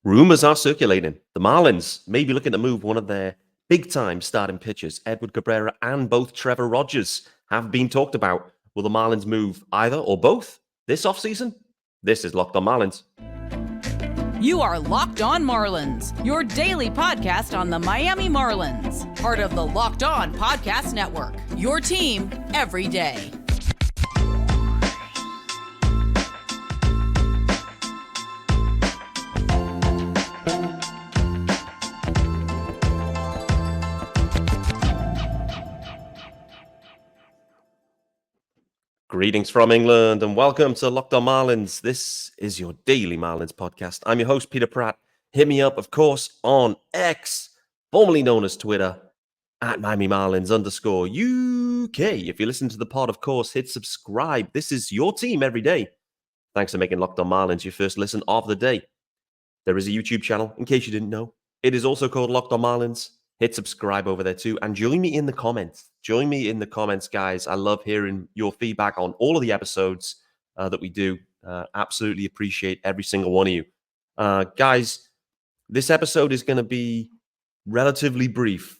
Rumours are circulating. The Marlins may be looking to move one of their big-time starting pitchers, Edward Cabrera and both Trevor Rogers, have been talked about. Will the Marlins move either or both this offseason? This is Locked on Marlins. You are Locked on Marlins, your daily podcast on the Miami Marlins. Part of the Locked on Podcast Network, your team every day. Greetings from England and welcome to Locked on Marlins. This is your daily Marlins podcast. I'm your host, Peter Pratt. Hit me up, of course, on X, formerly known as Twitter, at Miami Marlins _UK. If you listen to the pod, of course, hit subscribe. This is your team every day. Thanks for making Locked on Marlins your first listen of the day. There is a YouTube channel, in case you didn't know. It is also called Locked on Marlins. Hit subscribe over there too. And join me in the comments. Join me in the comments, guys. I love hearing your feedback on all of the episodes that we do. Absolutely appreciate every single one of you. Guys, this episode is going to be relatively brief.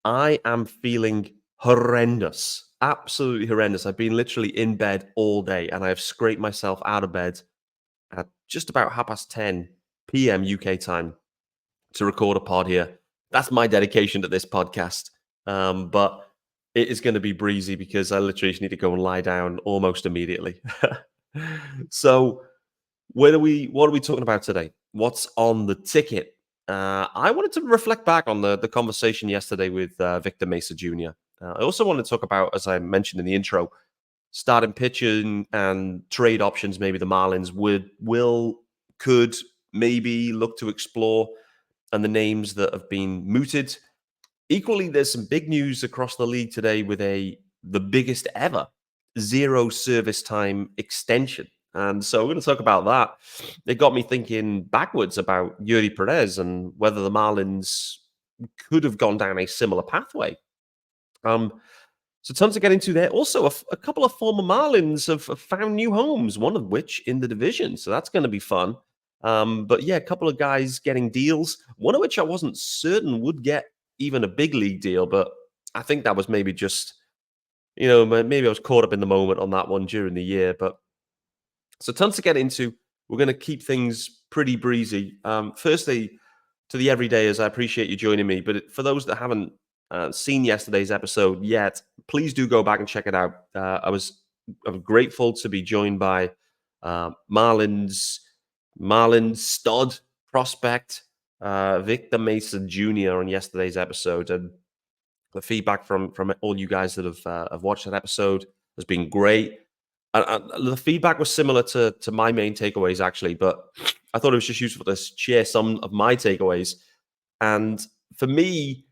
I am feeling horrendous. Absolutely horrendous. I've been literally in bed all day and I have scraped myself out of bed at just about 10:30 p.m. UK time to record a pod here. That's my dedication to this podcast. But it is going to be breezy because I literally just need to go and lie down almost immediately. So what are we talking about today? What's on the ticket? I wanted to reflect back on the conversation yesterday with Victor Mesa Jr. I also want to talk about, as I mentioned in the intro, starting pitching and trade options maybe the Marlins could maybe look to explore, and the names that have been mooted. Equally, there's some big news across the league today with the biggest ever 0 service time extension. And so we're going to talk about that. It got me thinking backwards about Yuri Perez and whether the Marlins could have gone down a similar pathway. So tons to get into there. Also, a couple of former Marlins have found new homes, one of which in the division. So that's going to be fun. But yeah, a couple of guys getting deals, one of which I wasn't certain would get even a big league deal, but I think that was maybe just, maybe I was caught up in the moment on that one during the year. But so tons to get into. We're going to keep things pretty breezy. Firstly, to the everydayers, I appreciate you joining me. But for those that haven't seen yesterday's episode yet, please do go back and check it out. I'm grateful to be joined by Marlins stud prospect Victor Mesa Jr. on yesterday's episode, and the feedback from all you guys that have watched that episode has been great. The feedback was similar to my main takeaways actually, but I thought it was just useful to share some of my takeaways. And for me,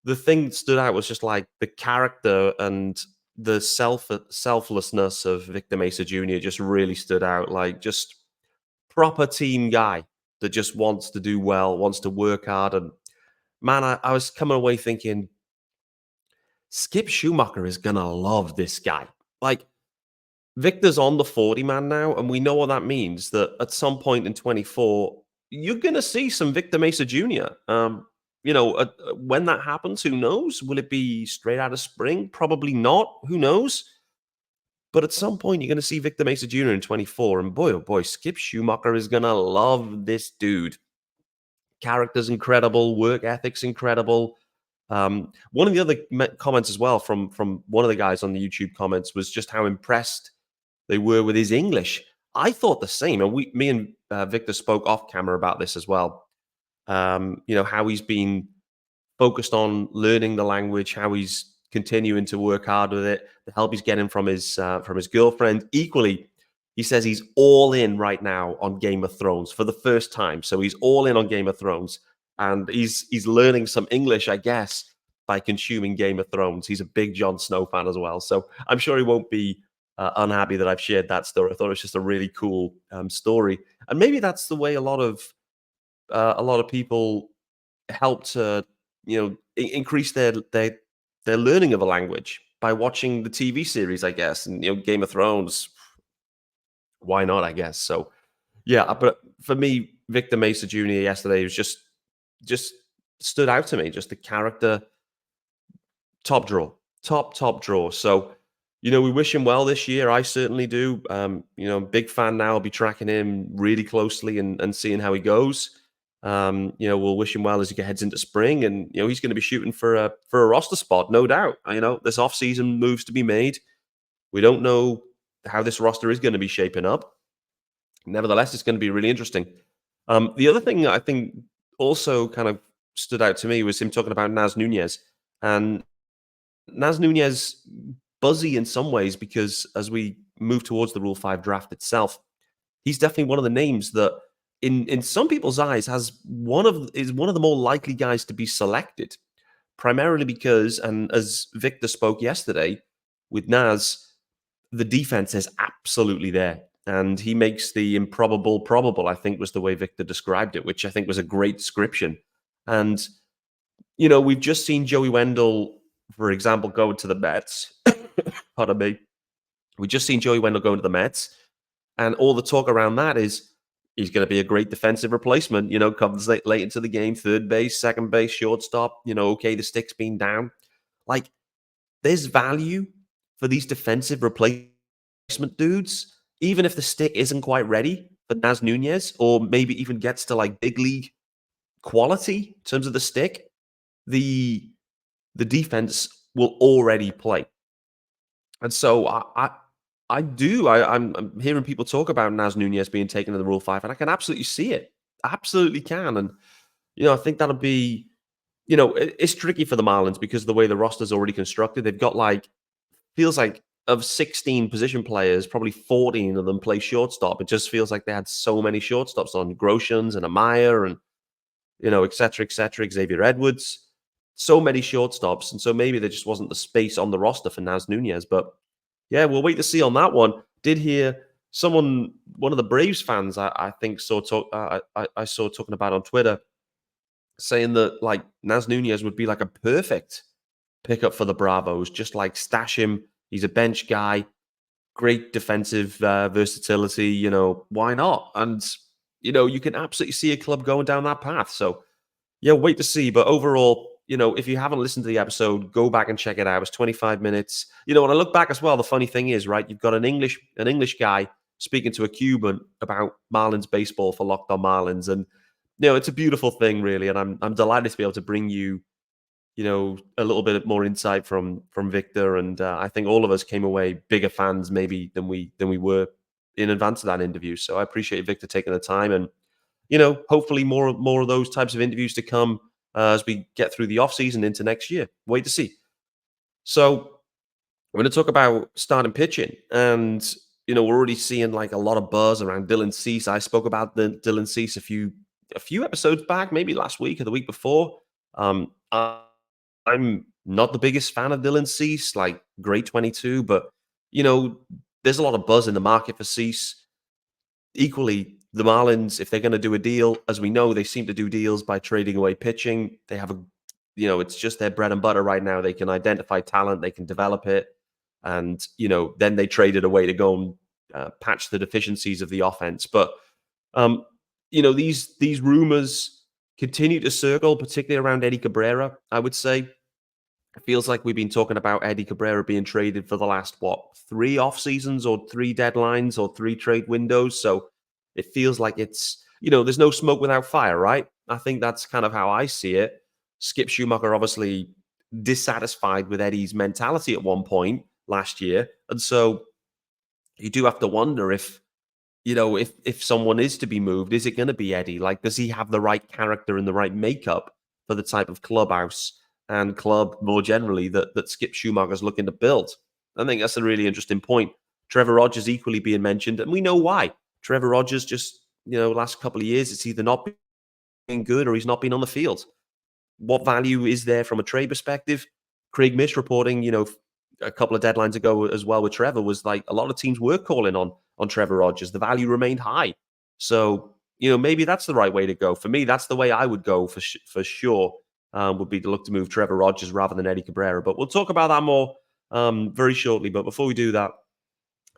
the thing that stood out was just like the character and the selflessness of Victor Mesa Jr. just really stood out. Like just proper team guy that just wants to do well, wants to work hard. And man, I was coming away thinking, Skip Schumacher is going to love this guy. Like, Victor's on the 40-man now, and we know what that means, that at some point in 24, you're going to see some Victor Mesa Jr. When that happens, who knows? Will it be straight out of spring? Probably not. Who knows? But at some point, you're going to see Victor Mesa Jr. in 24. And boy, oh boy, Skip Schumacher is going to love this dude. Character's incredible. Work ethic's incredible. One of the other comments as well from one of the guys on the YouTube comments was just how impressed they were with his English. I thought the same. And me and Victor spoke off camera about this as well. How he's been focused on learning the language, how he's continuing to work hard with it, the help he's getting from his girlfriend. Equally, he says he's all in right now on Game of Thrones for the first time. So he's all in on Game of Thrones, and he's learning some English, I guess, by consuming Game of Thrones. He's a big Jon Snow fan as well, so I'm sure he won't be unhappy that I've shared that story. I thought it was just a really cool story, and maybe that's the way a lot of people help to increase their learning of a language by watching the TV series, I guess. And Game of Thrones, why not, I guess. So yeah, but for me, Victor Mesa Jr. yesterday was just stood out to me. Just the character, top draw, top draw. So, we wish him well this year. I certainly do. Big fan now. I'll be tracking him really closely and seeing how he goes. We'll wish him well as he heads into spring, and he's going to be shooting for a roster spot, no doubt. There's off-season moves to be made. We don't know how this roster is going to be shaping up. Nevertheless, it's going to be really interesting. The other thing I think also kind of stood out to me was him talking about Naz Nunez. And Naz Nunez, buzzy in some ways, because as we move towards the Rule 5 draft itself, he's definitely one of the names that in some people's eyes is one of the more likely guys to be selected, primarily because, and as Victor spoke yesterday with Naz, the defense is absolutely there. And he makes the improbable probable, I think was the way Victor described it, which I think was a great description. And, we've just seen Joey Wendell, for example, go to the Mets. Pardon me. We've just seen Joey Wendell go into the Mets. And all the talk around that is he's going to be a great defensive replacement, comes late into the game, third base, second base, shortstop, okay, the stick's been down. Like, there's value for these defensive replacement dudes, even if the stick isn't quite ready for Naz Nunez, or maybe even gets to like big league quality in terms of the stick, the defense will already play. And so I'm hearing people talk about Naz Nunez being taken to the Rule 5, and I can absolutely see it. Absolutely can. And, I think that'll be, it's tricky for the Marlins because of the way the roster's already constructed. They've got feels like of 16 position players, probably 14 of them play shortstop. It just feels like they had so many shortstops on Groshans and Amaya and, et cetera, Xavier Edwards. So many shortstops. And so maybe there just wasn't the space on the roster for Naz Nunez. But yeah, we'll wait to see on that one. Did hear one of the Braves fans, I think, I saw talking about on Twitter, saying that Naz Nunez would be like a perfect pickup for the Bravos. Just stash him. He's a bench guy, great defensive versatility. Why not? And you can absolutely see a club going down that path. So yeah, wait to see. But overall, if you haven't listened to the episode, go back and check it out. It's 25 minutes. When I look back as well, the funny thing is, right, you've got an English guy speaking to a Cuban about Marlins baseball for Locked On Marlins. And, it's a beautiful thing, really. And I'm delighted to be able to bring you, a little bit more insight from Victor. And I think all of us came away bigger fans maybe than we were in advance of that interview. So I appreciate Victor taking the time, and, hopefully more of those types of interviews to come as we get through the offseason into next year. Wait to see. So we're going to talk about starting pitching. And, we're already seeing a lot of buzz around Dylan Cease. I spoke about Dylan Cease a few episodes back, maybe last week or the week before. I'm not the biggest fan of Dylan Cease, grade 22, but, there's a lot of buzz in the market for Cease. Equally, the Marlins, if they're going to do a deal, as we know, they seem to do deals by trading away pitching. They have it's just their bread and butter right now. They can identify talent, they can develop it, and, then they trade it away to go and patch the deficiencies of the offense. But, these rumors continue to circle, particularly around Eddie Cabrera, I would say. It feels like we've been talking about Eddie Cabrera being traded for the last, 3 off seasons or 3 deadlines or 3 trade windows. So it feels like it's, there's no smoke without fire, right? I think that's kind of how I see it. Skip Schumacher obviously dissatisfied with Eddie's mentality at one point last year. And so you do have to wonder if someone is to be moved, is it going to be Eddie? Does he have the right character and the right makeup for the type of clubhouse and club more generally that Skip Schumacher's looking to build? I think that's a really interesting point. Trevor Rogers equally being mentioned, and we know why. Trevor Rogers just, last couple of years, it's either not been good or he's not been on the field. What value is there from a trade perspective? Craig Mish reporting, a couple of deadlines ago as well with Trevor was a lot of teams were calling on Trevor Rogers. The value remained high. So, maybe that's the right way to go. For me, that's the way I would go for sure, would be to look to move Trevor Rogers rather than Eddie Cabrera. But we'll talk about that more very shortly. But before we do that,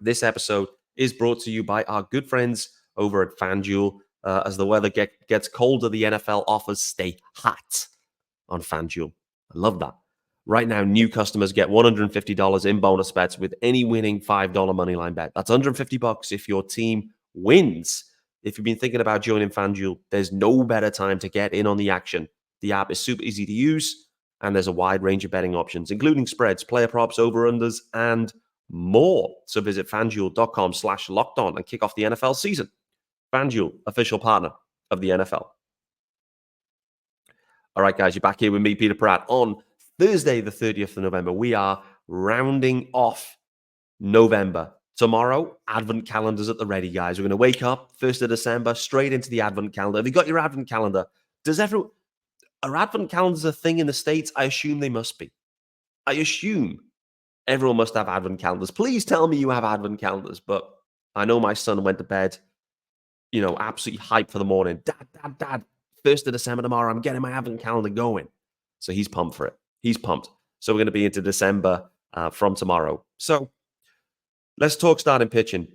this episode is brought to you by our good friends over at FanDuel. As the weather gets colder, the NFL offers stay hot on FanDuel. I love that. Right now, new customers get $150 in bonus bets with any winning $5 moneyline bet. That's $150 if your team wins. If you've been thinking about joining FanDuel, there's no better time to get in on the action. The app is super easy to use, and there's a wide range of betting options, including spreads, player props, over-unders, and more. So visit FanDuel.com/lockedon and kick off the NFL season. FanDuel, official partner of the NFL. All right, guys, you're back here with me, Peter Pratt, on Thursday, the 30th of November. We are rounding off November. Tomorrow, Advent calendars at the ready, guys. We're going to wake up 1st of December, straight into the Advent calendar. Have you got your Advent calendar? Are Advent calendars a thing in the States? I assume they must be. I assume everyone must have Advent calendars. Please tell me you have Advent calendars. But I know my son went to bed, absolutely hyped for the morning. Dad, 1st of December tomorrow, I'm getting my Advent calendar going. So he's pumped for it. He's pumped. So we're going to be into December from tomorrow. So let's talk starting pitching.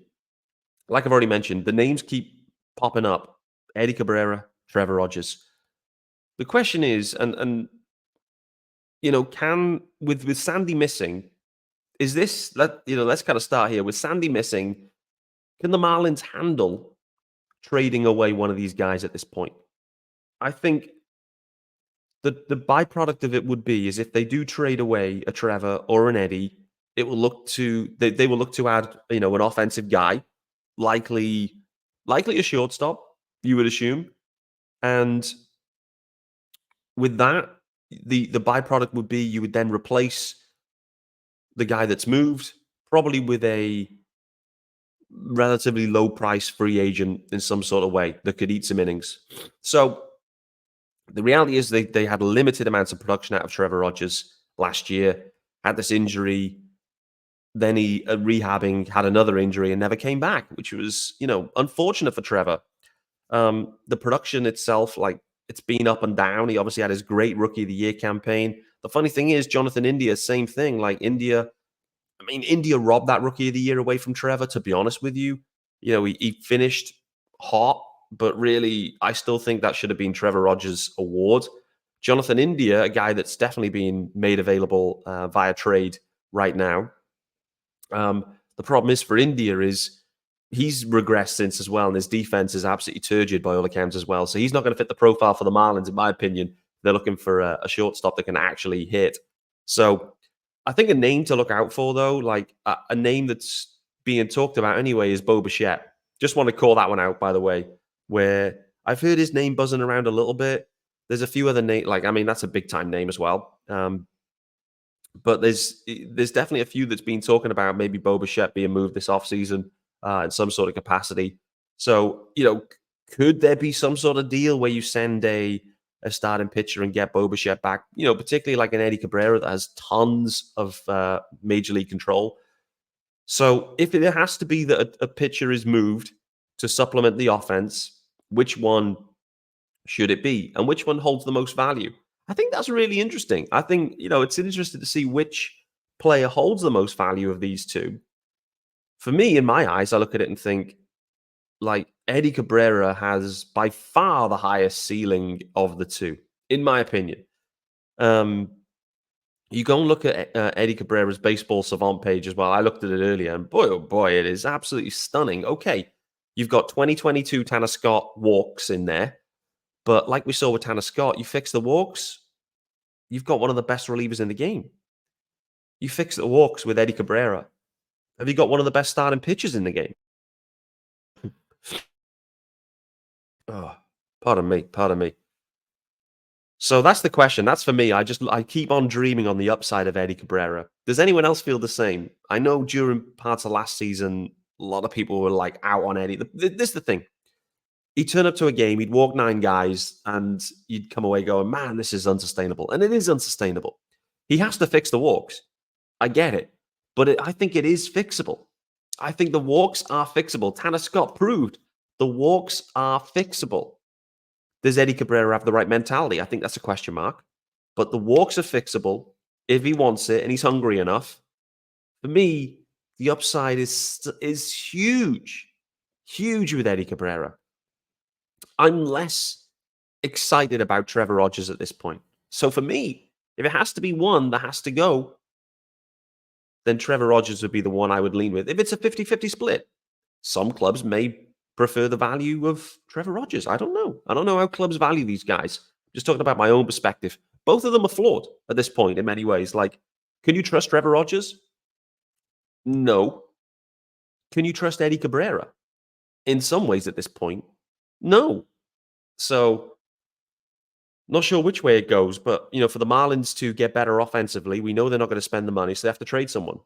Like I've already mentioned, the names keep popping up. Eddie Cabrera, Trevor Rogers. The question is, and can with Sandy missing, is this let's kind of start here with Sandy missing. Can the Marlins handle trading away one of these guys at this point? I think the byproduct of it would be is if they do trade away a Trevor or an Eddie, it will look to they will look to add an offensive guy, likely a shortstop, you would assume, and with that, the byproduct would be you would then replace the guy that's moved, probably with a relatively low price free agent in some sort of way that could eat some innings. So the reality is they had limited amounts of production out of Trevor Rogers last year, had this injury, then he rehabbing, had another injury and never came back, which was, unfortunate for Trevor. The production itself, it's been up and down. He obviously had his great Rookie of the Year campaign. The funny thing is, Jonathan India, same thing. India robbed that Rookie of the Year away from Trevor, to be honest with you. He finished hot, but really, I still think that should have been Trevor Rogers' award. Jonathan India, a guy that's definitely being made available via trade right now. The problem is for India is he's regressed since as well, and his defense is absolutely turgid by all accounts as well. So he's not going to fit the profile for the Marlins, in my opinion. They're looking for a shortstop that can actually hit. So I think a name to look out for, though, a name that's being talked about anyway, is Bo Bichette. Just want to call that one out, by the way, where I've heard his name buzzing around a little bit. There's a few other names, that's a big-time name as well. But there's definitely a few that's been talking about maybe Bo Bichette being moved this offseason in some sort of capacity. So, could there be some sort of deal where you send a starting pitcher and get Bo Bichette back, particularly like an Eddie Cabrera that has tons of major league control? So if it has to be that a pitcher is moved to supplement the offense, which one should it be? And which one holds the most value? I think that's really interesting. I think, it's interesting to see which player holds the most value of these two. For me, in my eyes, I look at it and think, Eddie Cabrera has by far the highest ceiling of the two, in my opinion. You go and look at Eddie Cabrera's Baseball Savant page as well. I looked at it earlier, and boy, oh boy, it is absolutely stunning. Okay, you've got 2022 Tanner Scott walks in there, but like we saw with Tanner Scott, you fix the walks, you've got one of the best relievers in the game. You fix the walks with Eddie Cabrera, have you got one of the best starting pitchers in the game? Oh, pardon me. So that's the question. That's for me. I keep on dreaming on the upside of Eddie Cabrera. Does anyone else feel the same? I know during parts of last season, a lot of people were out on Eddie. This is the thing. He'd turn up to a game, he'd walk 9 guys, and you'd come away going, man, this is unsustainable. And it is unsustainable. He has to fix the walks. I get it. But I think it is fixable. I think the walks are fixable. Tanner Scott proved the walks are fixable. Does Eddie Cabrera have the right mentality? I think that's a question mark. But the walks are fixable if he wants it and he's hungry enough. For me, the upside is huge. Huge with Eddie Cabrera. I'm less excited about Trevor Rogers at this point. So for me, if it has to be one that has to go, then Trevor Rogers would be the one I would lean with. If it's a 50-50 split, some clubs may prefer the value of Trevor Rogers. I don't know. I don't know how clubs value these guys. Just talking about my own perspective. Both of them are flawed at this point in many ways. Like, can you trust Trevor Rogers? No. Can you trust Eddie Cabrera? In some ways at this point, no. So, not sure which way it goes, but for the Marlins to get better offensively, we know they're not going to spend the money, so they have to trade someone.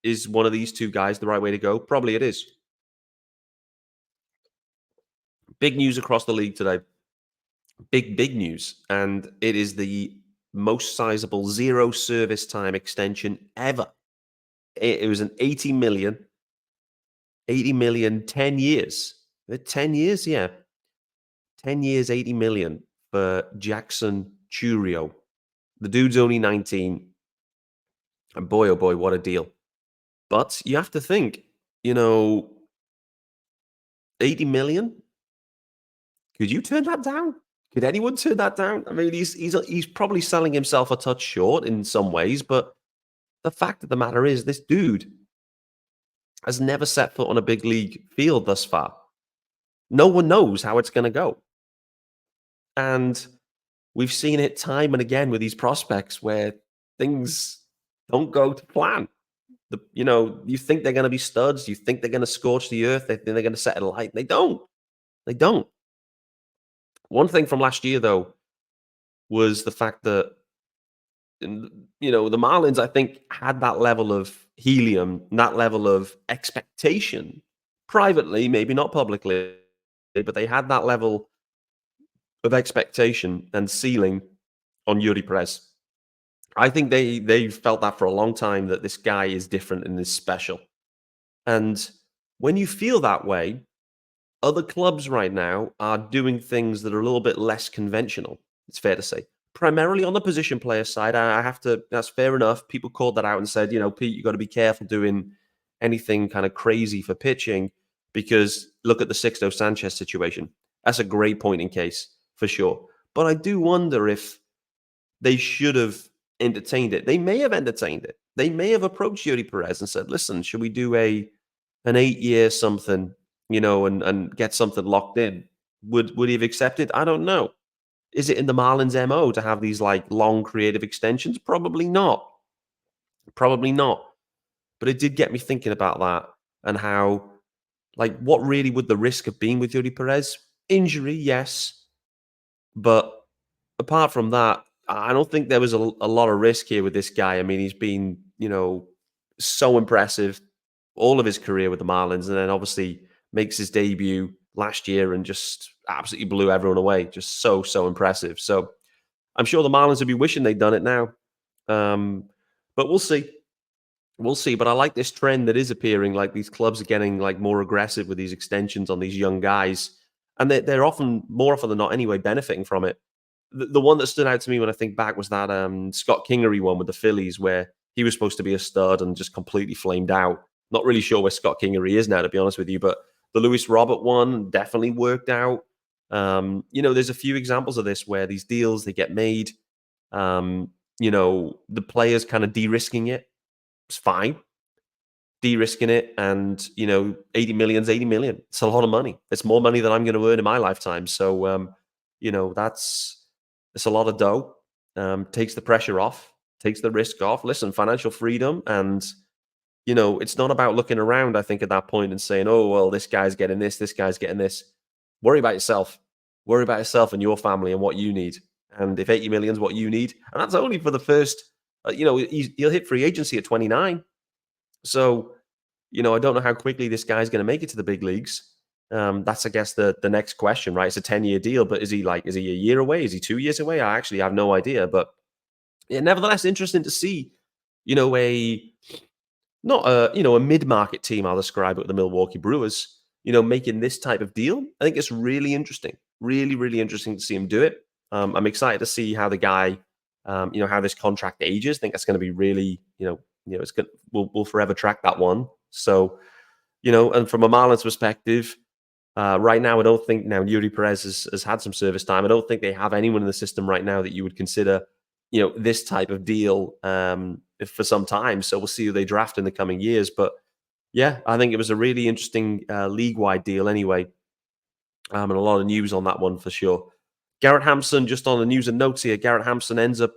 Is one of these two guys the right way to go? Probably it is. Big news across the league today. Big news. And it is the most sizable zero service time extension ever. It was an 80 million, 10 years. 10 years, yeah. 10 years, 80 million for Jackson Churio. The dude's only 19. And boy, oh boy, what a deal. But you have to think, 80 million? Could you turn that down? Could anyone turn that down? I mean, he's probably selling himself a touch short in some ways, but the fact of the matter is this dude has never set foot on a big league field thus far. No one knows how it's going to go. And we've seen it time and again with these prospects where things don't go to plan. You think they're going to be studs. You think they're going to scorch the earth. They think they're going to set it alight. They don't. They don't. One thing from last year, though, was the fact that, the Marlins, I think, had that level of helium, that level of expectation privately, maybe not publicly, but they had that level of expectation and ceiling on Yuri Perez. I think they felt that for a long time, that this guy is different and is special. And when you feel that way, other clubs right now are doing things that are a little bit less conventional, it's fair to say. Primarily on the position player side, I have to, that's fair enough. People called that out and said, Pete, you got to be careful doing anything kind of crazy for pitching because look at the Sixto Sanchez situation. That's a great point in case, for sure. But I do wonder if they should have entertained it. They may have entertained it. They may have approached Yuri Perez and said, listen, should we do an 8-year something, and get something locked in? Would he have accepted? I don't know. Is it in the Marlins' MO to have these like long creative extensions? Probably not. Probably not. But it did get me thinking about that and how, like, what really would the risk have been with Yuri Perez? Injury, yes. But apart from that, I don't think there was a lot of risk here with this guy. I mean, he's been, so impressive all of his career with the Marlins, and then obviously makes his debut last year and just absolutely blew everyone away. Just so impressive. So I'm sure the Marlins would be wishing they'd done it now. But we'll see. We'll see. But I like this trend that is appearing. Like these clubs are getting like more aggressive with these extensions on these young guys. And they're often, more often than not anyway, benefiting from it. The one that stood out to me when I think back was that Scott Kingery one with the Phillies, where he was supposed to be a stud and just completely flamed out. Not really sure where Scott Kingery is now, to be honest with you, but the Luis Robert one definitely worked out. There's a few examples of this where these deals, they get made. The players kind of de-risking it. It's fine. De-risking it, and 80 million is 80 million. It's a lot of money. It's more money than I'm going to earn in my lifetime. So it's a lot of dough. Takes the pressure off, takes the risk off. Listen, financial freedom, and it's not about looking around, I think, at that point and saying, oh, well, this guy's getting this guy's getting this. Worry about yourself. Worry about yourself and your family and what you need. And if 80 million is what you need, and that's only for the first, he'll hit free agency at 29. So, I don't know how quickly this guy's going to make it to the big leagues. That's, I guess, the next question, right? It's a 10-year deal, but is he a year away? Is he 2 years away? I actually have no idea. But yeah, nevertheless, interesting to see, a mid-market team, I'll describe it, with the Milwaukee Brewers, making this type of deal. I think it's really interesting. Really, really interesting to see him do it. I'm excited to see how the guy, how this contract ages. I think that's going to be really, it's good. We'll forever track that one. So, and from a Marlins perspective, Right now, I don't think now Yuri Perez has had some service time. I don't think they have anyone in the system right now that you would consider, this type of deal for some time. So we'll see who they draft in the coming years. But yeah, I think it was a really interesting league-wide deal anyway. And a lot of news on that one for sure. Garrett Hampson, just on the news and notes here, Garrett Hampson ends up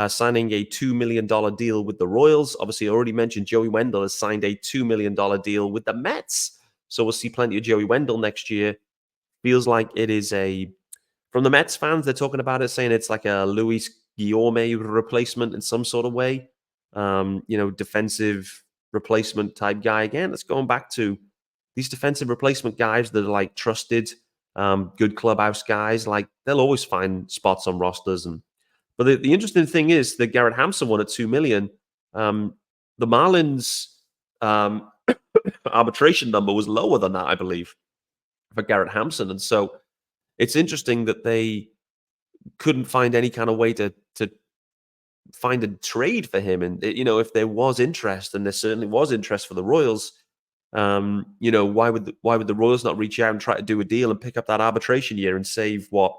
signing a $2 million deal with the Royals. Obviously, I already mentioned Joey Wendell has signed a $2 million deal with the Mets. So we'll see plenty of Joey Wendell next year. Feels like it is from the Mets fans, they're talking about it, saying it's like a Luis Guillorme replacement in some sort of way. Defensive replacement type guy. Again, that's going back to these defensive replacement guys that are like trusted, good clubhouse guys. Like they'll always find spots on rosters. But the interesting thing is that Garrett Hampson won at $2 million. The Marlins arbitration number was lower than that, I believe, for Garrett Hampson. And so it's interesting that they couldn't find any kind of way to find a trade for him. And, if there was interest, and there certainly was interest for the Royals, why would the Royals not reach out and try to do a deal and pick up that arbitration year and save what,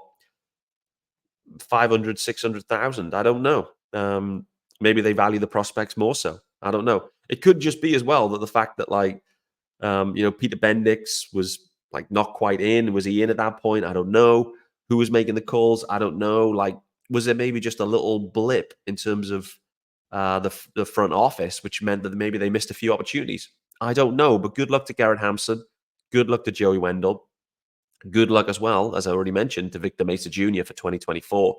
500, 600,000? I don't know. Maybe they value the prospects more so. I don't know. It could just be as well that the fact that Peter Bendix was like not quite in. Was he in at that point? I don't know. Who was making the calls? I don't know. Like, was there maybe just a little blip in terms of the front office, which meant that maybe they missed a few opportunities? I don't know. But good luck to Garrett Hampson. Good luck to Joey Wendell. Good luck as well, as I already mentioned, to Victor Mesa Jr. for 2024.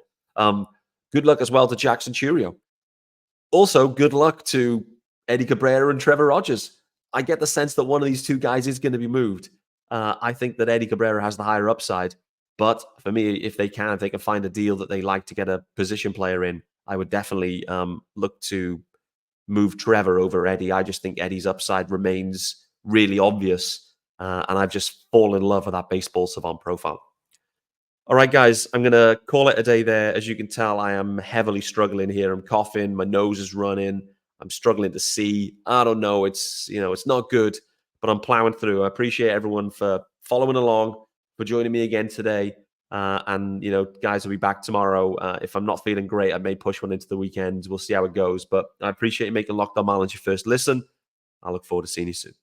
Good luck as well to Jackson Churio. Also, good luck to Eddie Cabrera and Trevor Rogers. I get the sense that one of these two guys is going to be moved. I think that Eddie Cabrera has the higher upside. But for me, if they can find a deal that they like to get a position player in, I would definitely look to move Trevor over Eddie. I just think Eddie's upside remains really obvious. And I've just fallen in love with that baseball savant profile. All right, guys, I'm going to call it a day there. As you can tell, I am heavily struggling here. I'm coughing. My nose is running. I'm struggling to see. I don't know. It's not good, but I'm plowing through. I appreciate everyone for following along, for joining me again today. And guys will be back tomorrow. If I'm not feeling great, I may push one into the weekend. We'll see how it goes. But I appreciate you making Locked On Marlins your first listen. I look forward to seeing you soon.